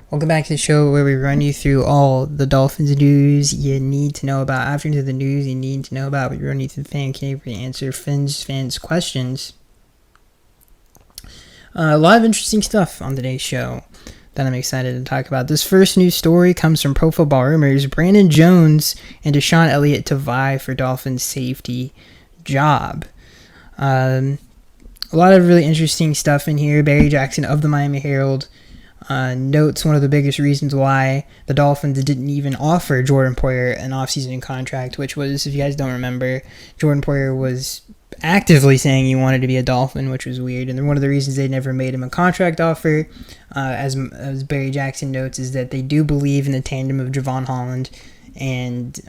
Welcome back to the show where we run you through all the Dolphins news you need to know about. After the news you need to know about, we run you through the fan cave where we answer fans' questions. A lot of interesting stuff on today's show that I'm excited to talk about. This first news story comes from Pro Football Rumors. Brandon Jones and Deshaun Elliott to vie for Dolphins safety job. A lot of really interesting stuff in here. Barry Jackson of the Miami Herald notes one of the biggest reasons why the Dolphins didn't even offer Jordan Poyer an offseason contract, which was, if you guys don't remember, Jordan Poyer was actively saying he wanted to be a Dolphin, which was weird. And one of the reasons they never made him a contract offer, as Barry Jackson notes, is that they do believe in the tandem of Javon Holland and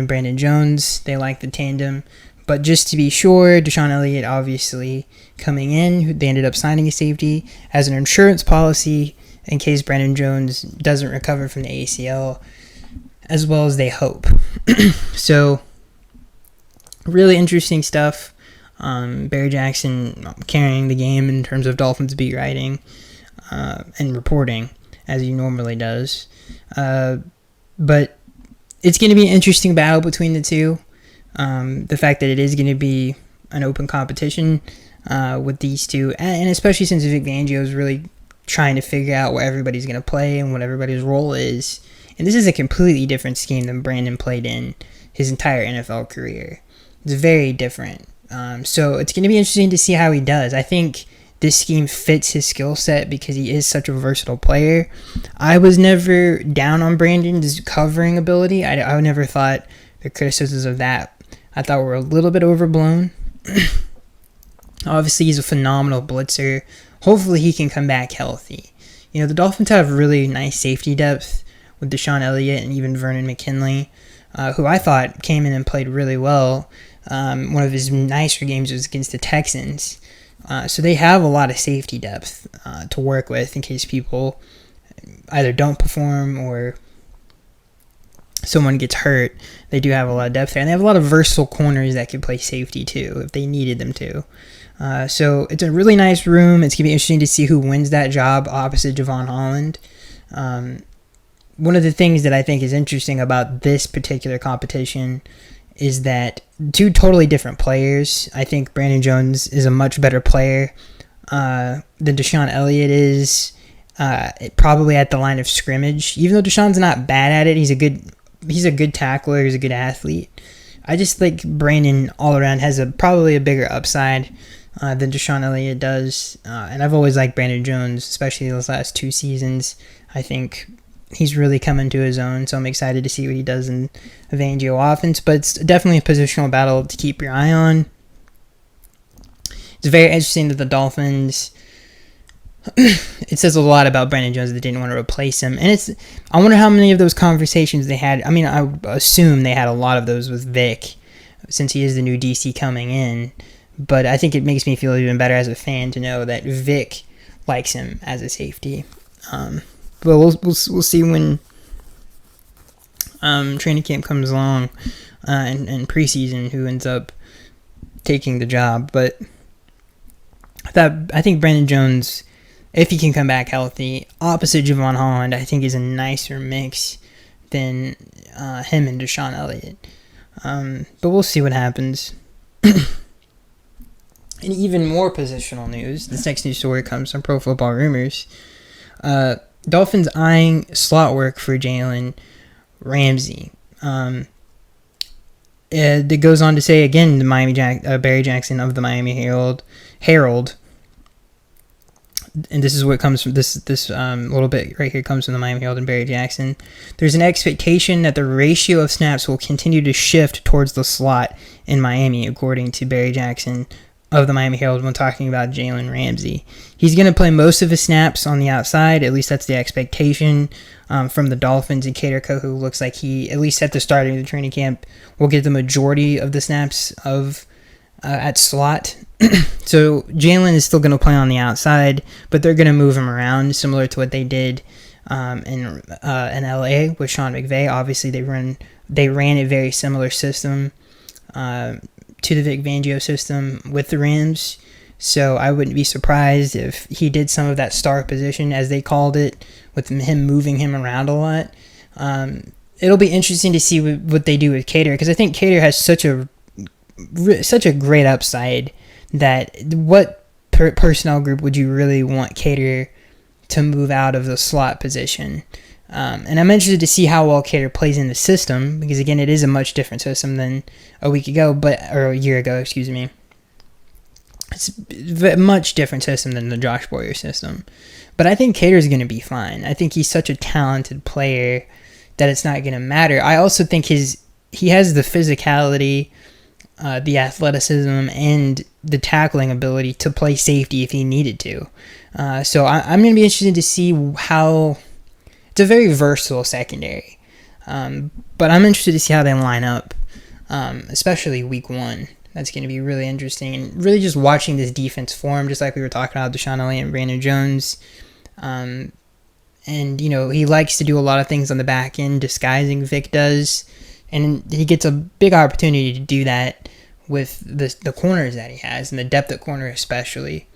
Brandon Jones. They like the tandem. But just to be sure, Deshaun Elliott obviously coming in, they ended up signing a safety as an insurance policy in case Brandon Jones doesn't recover from the ACL, as well as they hope. So, really interesting stuff. Barry Jackson carrying the game in terms of Dolphins beat writing and reporting, as he normally does. But it's going to be an interesting battle between the two. The fact that it is going to be an open competition with these two, and especially since Vic Fangio is really trying to figure out where everybody's going to play and what everybody's role is. And this is a completely different scheme than Brandon played in his entire NFL career. It's very different. So it's going to be interesting to see how he does. I think this scheme fits his skill set because he is such a versatile player. I was never down on Brandon's covering ability. I never thought the criticisms of that I thought were a little bit overblown. Obviously, he's a phenomenal blitzer. Hopefully, he can come back healthy. You know, the Dolphins have really nice safety depth with Deshaun Elliott and even Vernon McKinley, who I thought came in and played really well. One of his nicer games was against the Texans. So they have a lot of safety depth to work with in case people either don't perform or someone gets hurt. They do have a lot of depth there, and they have a lot of versatile corners that can play safety too if they needed them to. So it's a really nice room. It's going to be interesting to see who wins that job opposite Javon Holland. One of the things that I think is interesting about this particular competition is that two totally different players. I think Brandon Jones is a much better player than Deshaun Elliott is, probably at the line of scrimmage. Even though Deshaun's not bad at it, he's a good tackler, he's a good athlete. I just think Brandon all around has probably a bigger upside than Deshaun Elliott does. And I've always liked Brandon Jones, especially those last 2 seasons. I think he's really coming to his own, so I'm excited to see what he does in a Fangio offense. But it's definitely a positional battle to keep your eye on. It's very interesting that the Dolphins... it says a lot about Brandon Jones that they didn't want to replace him. And I wonder how many of those conversations they had. I mean, I assume they had a lot of those with Vic, since he is the new DC coming in. But I think it makes me feel even better as a fan to know that Vic likes him as a safety. But we'll see when training camp comes along and preseason who ends up taking the job. But I think Brandon Jones, if he can come back healthy, opposite Javon Holland, I think is a nicer mix than him and Deshaun Elliott. But we'll see what happens. And even more positional news, this next news story comes from Pro Football Rumors. Dolphins eyeing slot work for Jalen Ramsey. It goes on to say, again, Barry Jackson of the Miami Herald, and this is what comes from this little bit right here comes from the Miami Herald and Barry Jackson. There's an expectation that the ratio of snaps will continue to shift towards the slot in Miami, according to Barry Jackson of the Miami Herald when talking about Jalen Ramsey. He's going to play most of his snaps on the outside. At least that's the expectation from the Dolphins. And Kader Kohou looks like he, at least at the start of the training camp, will get the majority of the snaps at slot. So Jalen is still going to play on the outside, but they're going to move him around, similar to what they did in LA with Sean McVay. Obviously, they ran a very similar system to the Vic Fangio system with the Rams. So I wouldn't be surprised if he did some of that star position, as they called it, with him moving him around a lot. It'll be interesting to see what they do with Cater, because I think Cater has such a great upside that what personnel group would you really want Cater to move out of the slot position? And I'm interested to see how well Cater plays in the system, because again, it is a much different system than a year ago, excuse me. It's a much different system than the Josh Boyer system. But I think Cater is going to be fine. I think he's such a talented player that it's not going to matter. I also think he has the physicality, the athleticism, and the tackling ability to play safety if he needed to. So I'm going to be interested to see how... It's a very versatile secondary. But I'm interested to see how they line up, especially week 1. That's going to be really interesting. And really just watching this defense form, just like we were talking about DeShon Elliott and Brandon Jones. And, he likes to do a lot of things on the back end, disguising Vic does. And he gets a big opportunity to do that with the corners that he has, and the depth at corner especially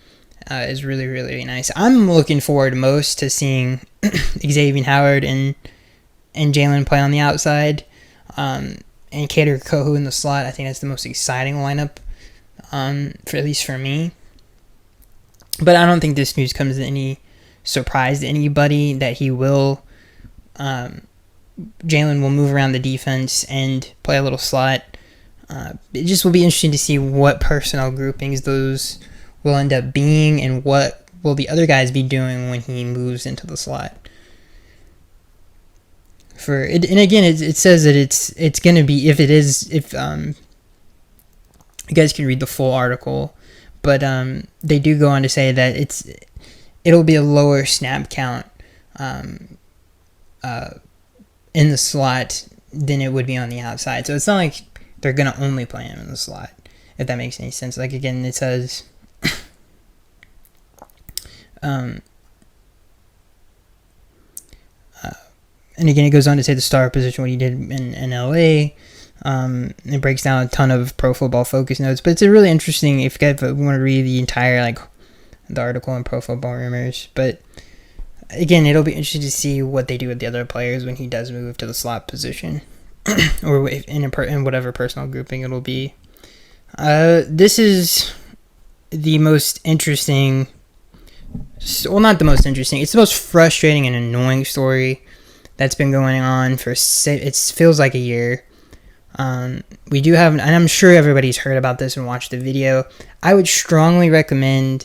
is really, really nice. I'm looking forward most to seeing Xavier Howard and Jalen play on the outside. And Cater Kohu in the slot. I think that's the most exciting lineup, for at least for me. But I don't think this news comes as any surprise to anybody that he will. Jalen will move around the defense and play a little slot. It just will be interesting to see what personnel groupings those will end up being, and what will the other guys be doing when he moves into the slot. And again, it says that it's going to be, if you guys can read the full article, but they do go on to say that it'll be a lower snap count in the slot than it would be on the outside. So it's not like they're going to only play him in the slot, if that makes any sense. Like, again, it says and again, it goes on to say the star position, what he did in LA. It breaks down a ton of Pro Football Focus notes, but it's a really interesting, if you guys want to read the entire, the article in Pro Football Rumors. But again, it'll be interesting to see what they do with the other players when he does move to the slot position, or in whatever personal grouping it'll be. This is the most interesting, well, not the most interesting, it's the most frustrating and annoying story that's been going on it feels like a year. We do have, and I'm sure everybody's heard about this and watched the video. I would strongly recommend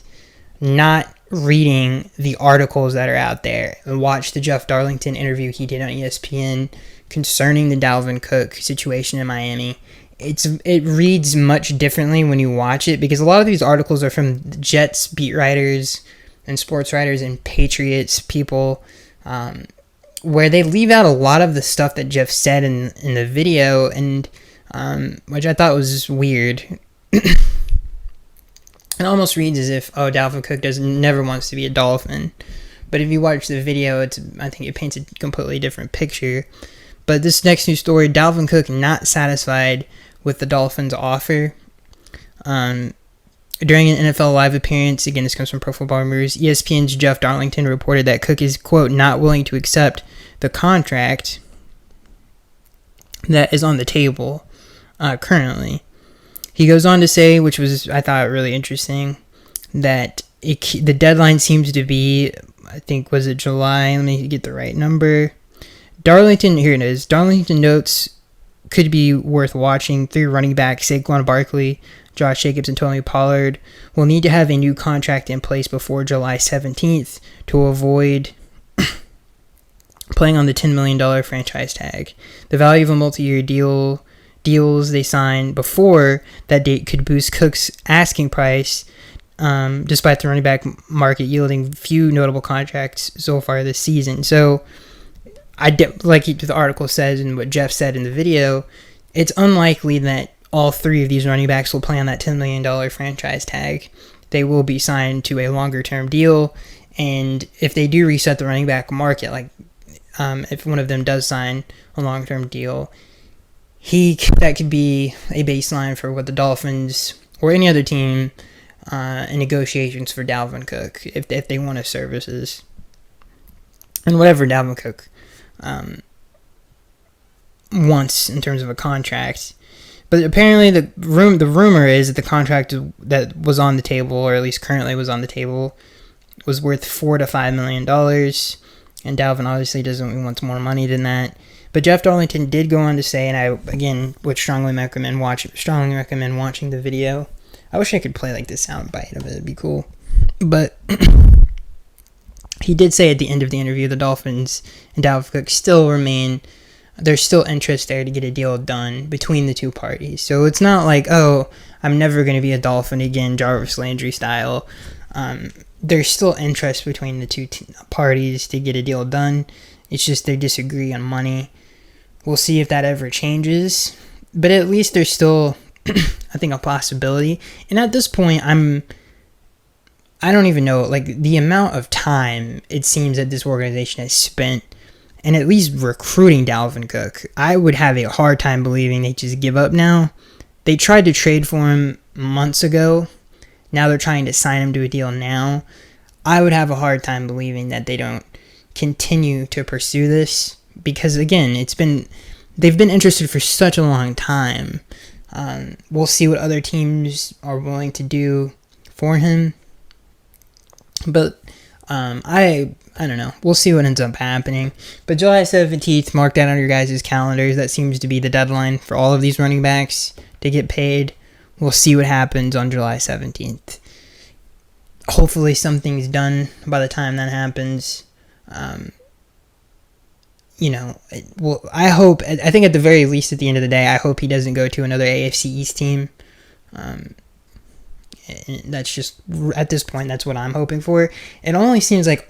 not reading the articles that are out there and watch the Jeff Darlington interview he did on ESPN concerning the Dalvin Cook situation in Miami. It reads much differently when you watch it, because a lot of these articles are from Jets beat writers and sports writers and Patriots people, where they leave out a lot of the stuff that Jeff said in the video, and which I thought was weird. It almost reads as if, Dalvin Cook never wants to be a Dolphin. But if you watch the video, I think it paints a completely different picture. But this next news story, Dalvin Cook not satisfied with the Dolphins' offer. During an NFL Live appearance, again, this comes from Pro Football Rumors, ESPN's Jeff Darlington reported that Cook is, quote, not willing to accept the contract that is on the table currently. He goes on to say, which was, I thought, really interesting, that the deadline seems to be, I think, was it July? Let me get the right number. Darlington, here it is. Darlington notes could be worth watching. 3 running backs, Saquon Barkley, Josh Jacobs, and Tony Pollard will need to have a new contract in place before July 17th to avoid playing on the $10 million franchise tag. The value of a multi-year deals they sign before that date could boost Cook's asking price, despite the running back market yielding few notable contracts so far this season. So, like the article says and what Jeff said in the video, it's unlikely that all 3 of these running backs will play on that $10 million franchise tag. They will be signed to a longer-term deal, and if they do reset the running back market, if one of them does sign a long-term deal, that could be a baseline for what the Dolphins or any other team in negotiations for Dalvin Cook if they want his services. And whatever Dalvin Cook wants in terms of a contract. But apparently the rumor is that the contract that was on the table, or at least currently was on the table, was worth $4 to $5 million. And Dalvin obviously wants more money than that. But Jeff Darlington did go on to say, and I, again, would strongly recommend watching the video. I wish I could play like the sound bite of it. It'd be cool. But he did say at the end of the interview, the Dolphins and Dalvin Cook there's still interest there to get a deal done between the two parties. So it's not like, oh, I'm never going to be a Dolphin again, Jarvis Landry style. There's still interest between the two parties to get a deal done. It's just they disagree on money. We'll see if that ever changes. But at least there's still, I think, a possibility. And at this point, I don't even know, like, the amount of time it seems that this organization has spent and at least recruiting Dalvin Cook. I would have a hard time believing they just give up now. They tried to trade for him months ago. Now they're trying to sign him to a deal now. I would have a hard time believing that they don't continue to pursue this because, again, they've been interested for such a long time. We'll see what other teams are willing to do for him. But I don't know. We'll see what ends up happening. But July 17th, mark that on your guys' calendars. That seems to be the deadline for all of these running backs to get paid. We'll see what happens on July 17th. Hopefully something's done by the time that happens. I hope, I think at the very least at the end of the day, I hope he doesn't go to another AFC East team. That's just, at this point, that's what I'm hoping for. It only seems like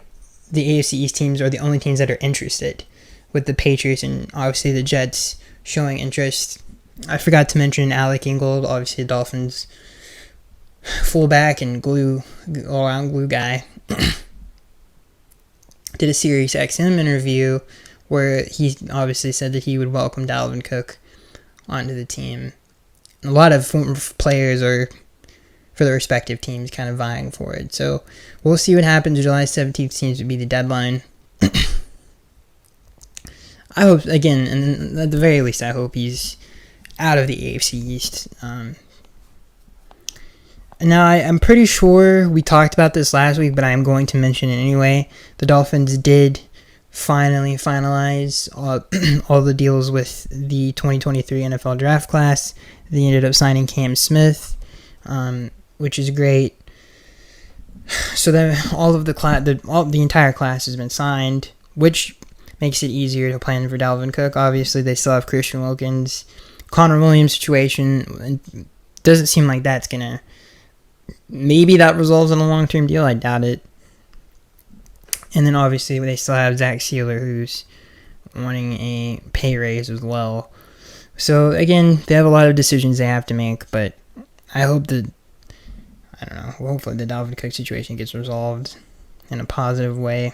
the AFC East teams are the only teams that are interested, with the Patriots and obviously the Jets showing interest. I forgot to mention Alec Ingold, obviously the Dolphins fullback and all-around glue guy, did a Sirius XM interview where he obviously said that he would welcome Dalvin Cook onto the team. A lot of former players are, for the respective teams, kind of vying for it. So we'll see what happens. July 17th seems to be the deadline. I hope, again, and at the very least, I hope he's out of the AFC East. Now, I'm pretty sure we talked about this last week, but I am going to mention it anyway. The Dolphins did finally finalize all the deals with the 2023 NFL draft class. They ended up signing Cam Smith, which is great. So then all of the entire class has been signed, which makes it easier to plan for Dalvin Cook. Obviously, they still have Christian Wilkins. Connor Williams' situation, it doesn't seem like that's going to... Maybe that resolves in a long-term deal. I doubt it. And then obviously they still have Zach Sealer, who's wanting a pay raise as well. So again, they have a lot of decisions they have to make, but I hope that, I don't know, hopefully the Dalvin Cook situation gets resolved in a positive way.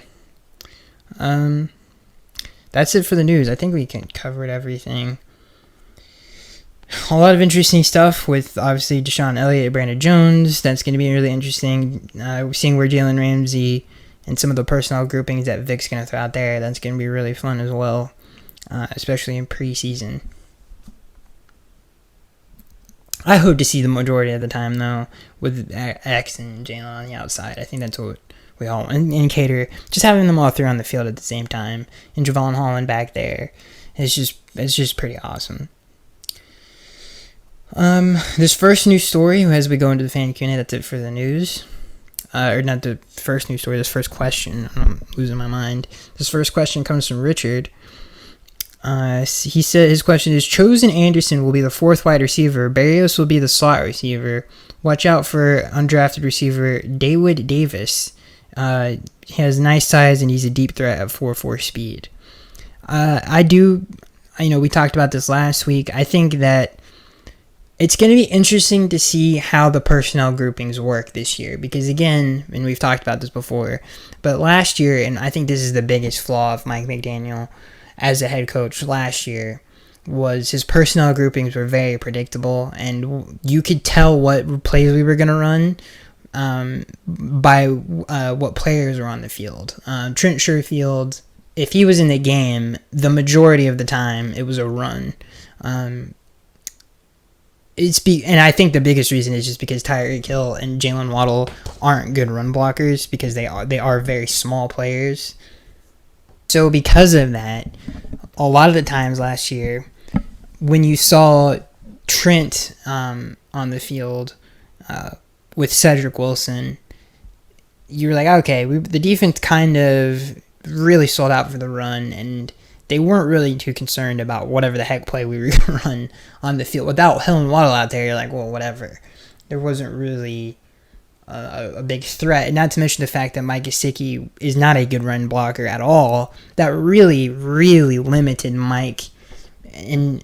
That's it for the news. I think we covered everything. A lot of interesting stuff with, obviously, Deshaun Elliott and Brandon Jones. That's going to be really interesting. We're seeing where Jalen Ramsey and some of the personnel groupings that Vic's going to throw out there. That's going to be really fun as well, especially in preseason. I hope to see the majority of the time, though, with X and Jalen on the outside. I think that's what we all want. And Cater, just having them all three on the field at the same time, and Javon Holland back there, it's just pretty awesome. This first news story, as we go into the fan Q&A, that's it for the news. Or not the first news story, this first question. I'm losing my mind. This first question comes from Richard. He said his question is, Chosen Anderson will be the fourth wide receiver. Barrios will be the slot receiver. Watch out for undrafted receiver Dawood Davis. He has nice size and he's a deep threat at 4.4 speed. We talked about this last week. I think that it's going to be interesting to see how the personnel groupings work this year because, again, and we've talked about this before, but last year, and I think this is the biggest flaw of Mike McDaniel as a head coach last year, was his personnel groupings were very predictable, and you could tell what plays we were going to run by what players are on the field. Trent Sherfield, if he was in the game, the majority of the time it was a run. And I think the biggest reason is just because Tyreek Hill and Jalen Waddle aren't good run blockers because they are very small players. So because of that, a lot of the times last year, when you saw Trent on the field with Cedric Wilson, you were like, okay, the defense kind of really sold out for the run, and they weren't really too concerned about whatever the heck play we were going to run on the field. Without Hill and Waddle out there, you're like, well, whatever. There wasn't really a big threat. And not to mention the fact that Mike Gesicki is not a good run blocker at all. That really, really limited Mike in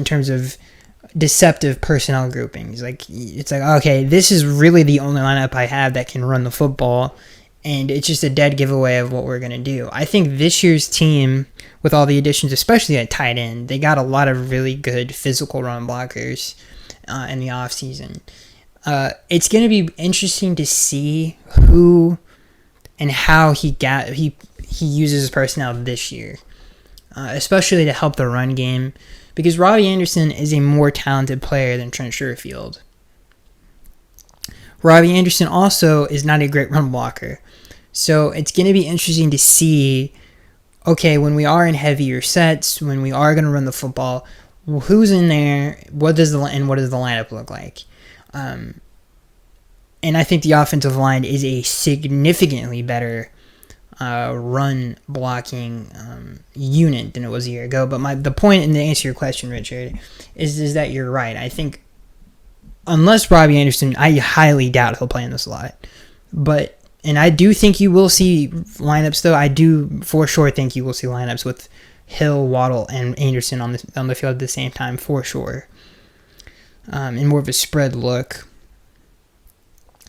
terms of deceptive personnel groupings. It's like, okay, this is really the only lineup I have that can run the football, and it's just a dead giveaway of what we're going to do. I think this year's team, with all the additions, especially at tight end, they got a lot of really good physical run blockers in the offseason. It's going to be interesting to see who and how he uses his personnel this year, especially to help the run game, because Robbie Anderson is a more talented player than Trent Sherfield. Robbie Anderson also is not a great run blocker. So it's going to be interesting to see, okay, when we are in heavier sets, when we are going to run the football, who's in there, what does the lineup look like? And I think the offensive line is a significantly better run blocking unit than it was a year ago. But the point, and to answer your question, Richard, is that you're right. I think unless Robbie Anderson, I highly doubt he'll play in the slot. And I do think you will see lineups, though. I do for sure think you will see lineups with Hill, Waddle, and Anderson on the field at the same time, for sure. And more of a spread look.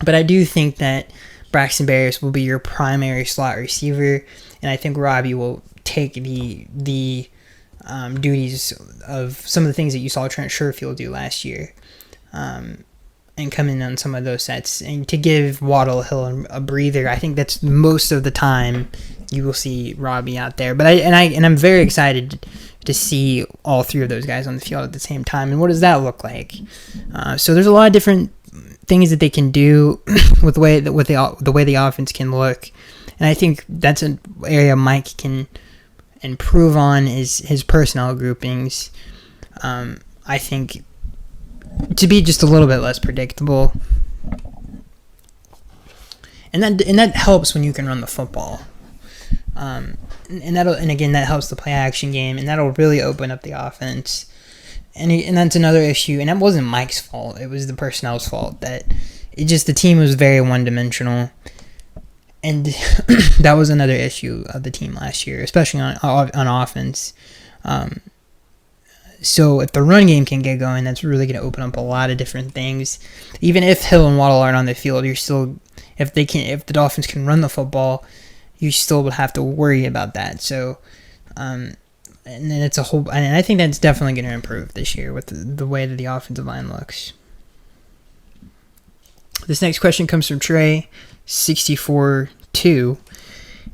But I do think that Braxton Berrios will be your primary slot receiver, and I think Robbie will take the duties of some of the things that you saw Trent Sherfield do last year, and come in on some of those sets, and to give Waddle, Hill a breather. I think that's most of the time you will see Robbie out there. But I'm very excited to see all three of those guys on the field at the same time. And what does that look like? So there's a lot of different things that they can do with the way the offense can look, and I think that's an area Mike can improve on is his personnel groupings. I think to be just a little bit less predictable, and that helps when you can run the football. And again that helps the play action game, and that'll really open up the offense. And that's another issue, and that wasn't Mike's fault. It was the personnel's fault. The team was very one-dimensional, and that was another issue of the team last year, especially on offense. So if the run game can get going, that's really going to open up a lot of different things. Even if Hill and Waddle aren't on the field, if the Dolphins can run the football, you still would have to worry about that. So. And then and I think that's definitely going to improve this year with the way that the offensive line looks. This next question comes from Trey, 64-2.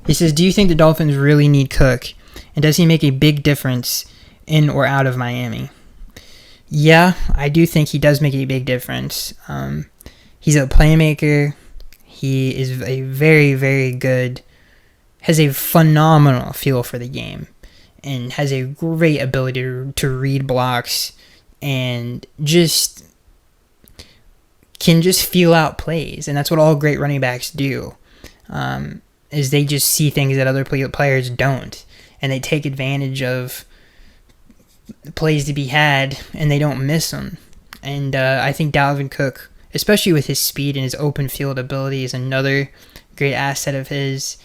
He says, do you think the Dolphins really need Cook? And does he make a big difference in or out of Miami? Yeah, I do think he does make a big difference. He's a playmaker. He is a very, very good, has a phenomenal feel for the game, and has a great ability to read blocks, and can just feel out plays. And that's what all great running backs do, is they just see things that other players don't, and they take advantage of plays to be had, and they don't miss them. And I think Dalvin Cook, especially with his speed and his open field ability, is another great asset of his.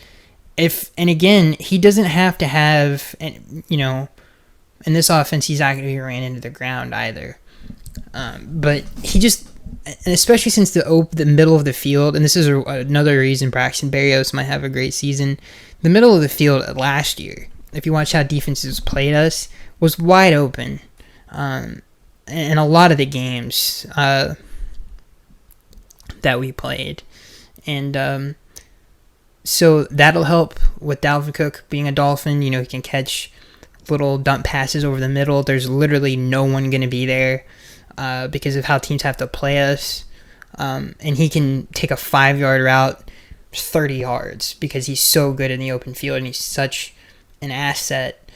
And again, he doesn't have to have, in this offense, he's not going to be ran into the ground either. But he just, and especially since the middle of the field, and this is another reason Braxton Berrios might have a great season, the middle of the field last year, if you watch how defenses played us, was wide open. And a lot of the games, that we played. And so that'll help with Dalvin Cook being a Dolphin. He can catch little dump passes over the middle. There's literally no one going to be there because of how teams have to play us. And he can take a 5-yard route 30 yards because he's so good in the open field and he's such an asset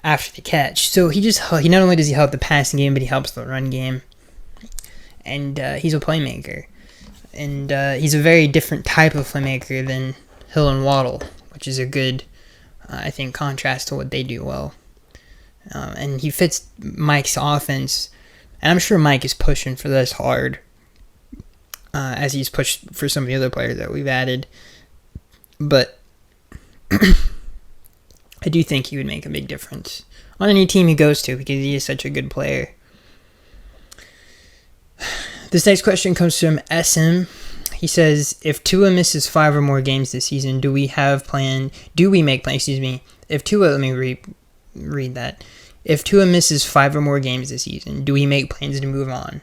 after the catch. So he not only does he help the passing game, but he helps the run game. And he's a playmaker. And he's a very different type of playmaker than Hill and Waddle, which is a good, I think, contrast to what they do well. And he fits Mike's offense. And I'm sure Mike is pushing for this hard, as he's pushed for some of the other players that we've added. But I do think he would make a big difference on any team he goes to because he is such a good player. This next question comes from SM. He says, if Tua misses 5 or more games this season, do we make plans, if Tua, let me read that. If Tua misses 5 or more games this season, do we make plans to move on?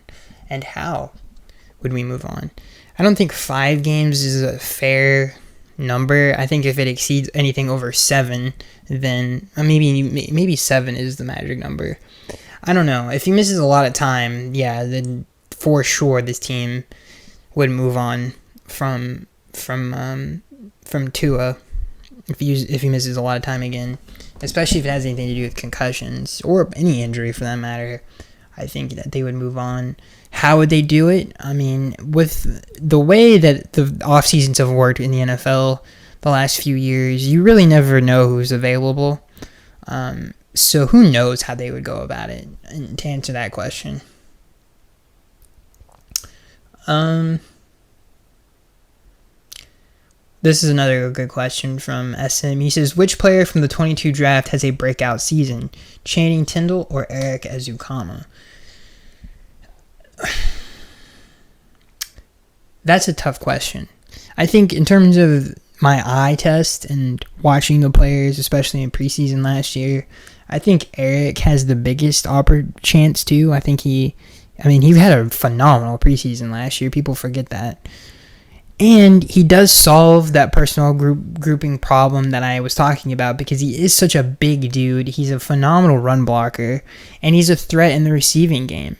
And how would we move on? I don't think 5 games is a fair number. I think if it exceeds anything over 7, then maybe 7 is the magic number. I don't know. If he misses a lot of time, then for sure this team would move on from Tua if he misses a lot of time again, especially if it has anything to do with concussions or any injury for that matter. I think that they would move on. How would they do it? I mean, with the way that the off seasons have worked in the NFL the last few years, you really never know who's available. So who knows how they would go about it? And to answer that question, this is another good question from SM. He says, which player from the 22 draft has a breakout season? Channing Tindall or Eric Ezukama? That's a tough question. I think in terms of my eye test and watching the players, especially in preseason last year, I think Eric has the biggest chance to. I think he had a phenomenal preseason last year. People forget that. And he does solve that personal grouping problem that I was talking about because he is such a big dude. He's a phenomenal run blocker, and he's a threat in the receiving game.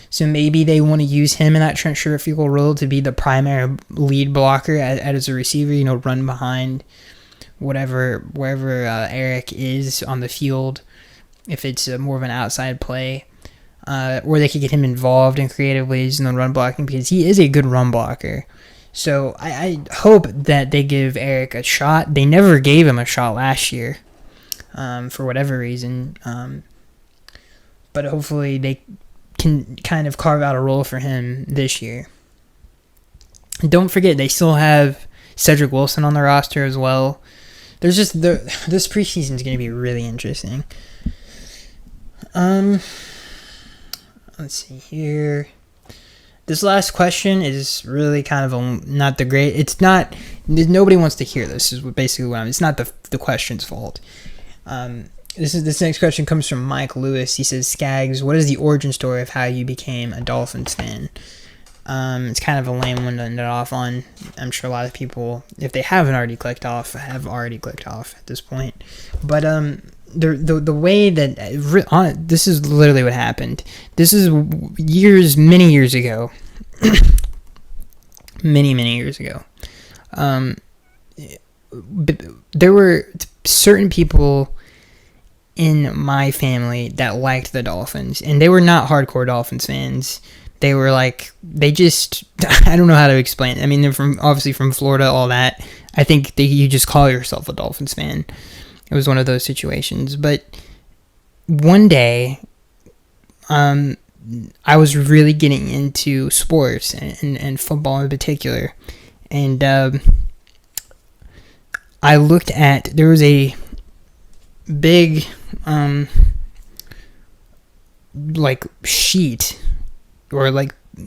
So maybe they want to use him in that Trent Sherfield role to be the primary lead blocker as a receiver, run behind wherever Eric is on the field, if it's more of an outside play. Or they could get him involved in creative ways in the run blocking because he is a good run blocker. So I hope that they give Eric a shot. They never gave him a shot last year for whatever reason. But hopefully they can kind of carve out a role for him this year. And don't forget, they still have Cedric Wilson on the roster as well. There's just this preseason is going to be really interesting. Let's see here. This last question is really kind of not the great. It's not. Nobody wants to hear this. Is basically what I'm. It's not the question's fault. This next question comes from Mike Lewis. He says, Skaggs, what is the origin story of how you became a Dolphins fan? It's kind of a lame one to end it off on. I'm sure a lot of people, if they haven't already clicked off, have already clicked off at this point. But the way that this is literally what happened. This is many years ago. many years ago. But there were certain people in my family that liked the Dolphins, and they were not hardcore Dolphins fans. They were like, I don't know how to explain it. I mean, they're obviously from Florida, all that. I think you just call yourself a Dolphins fan. It was one of those situations. But one day, I was really getting into sports and football in particular. And I looked at, there was a big, sheet or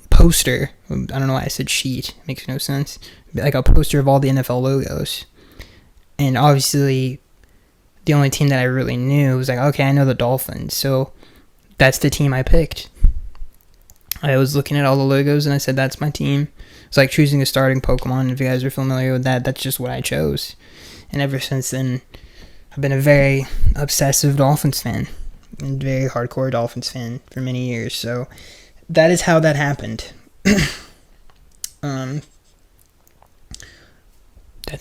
poster. I don't know why I said sheet. It makes no sense. Like a poster of all the NFL logos. And obviously, the only team that I really knew was okay, I know the Dolphins. So that's the team I picked. I was looking at all the logos and I said, that's my team. It's like choosing a starting Pokemon. If you guys are familiar with that, that's just what I chose. And ever since then, I've been a very obsessive Dolphins fan. And very hardcore Dolphins fan for many years. So that is how that happened. That's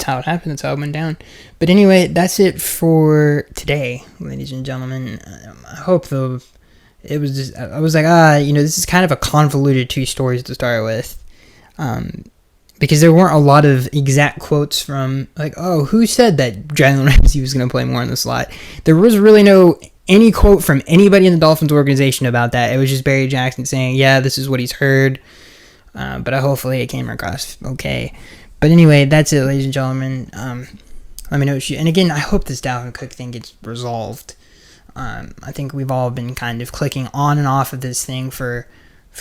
how it happened. That's how it went down. But anyway, that's it for today, ladies and gentlemen. I hope it was just, I was like, this is kind of a convoluted 2 stories to start with. Because there weren't a lot of exact quotes from, like, oh, who said that Jalen Ramsey was going to play more in the slot? There was really any quote from anybody in the Dolphins organization about that. It was just Barry Jackson saying, yeah, this is what he's heard. But hopefully it came across okay. But anyway, that's it, ladies and gentlemen. Let me know what and again, I hope this Dalvin Cook thing gets resolved. I think we've all been kind of clicking on and off of this thing for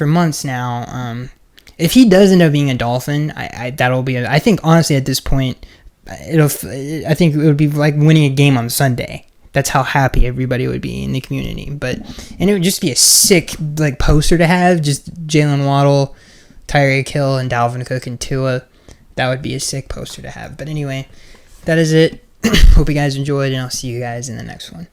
months now. If he does end up being a Dolphin, that'll be. I think honestly at this point, I think it would be like winning a game on Sunday. That's how happy everybody would be in the community. And it would just be a sick like poster to have. Just Jalen Waddle, Tyreek Hill, and Dalvin Cook and Tua. That would be a sick poster to have. But anyway, that is it. Hope you guys enjoyed, and I'll see you guys in the next one.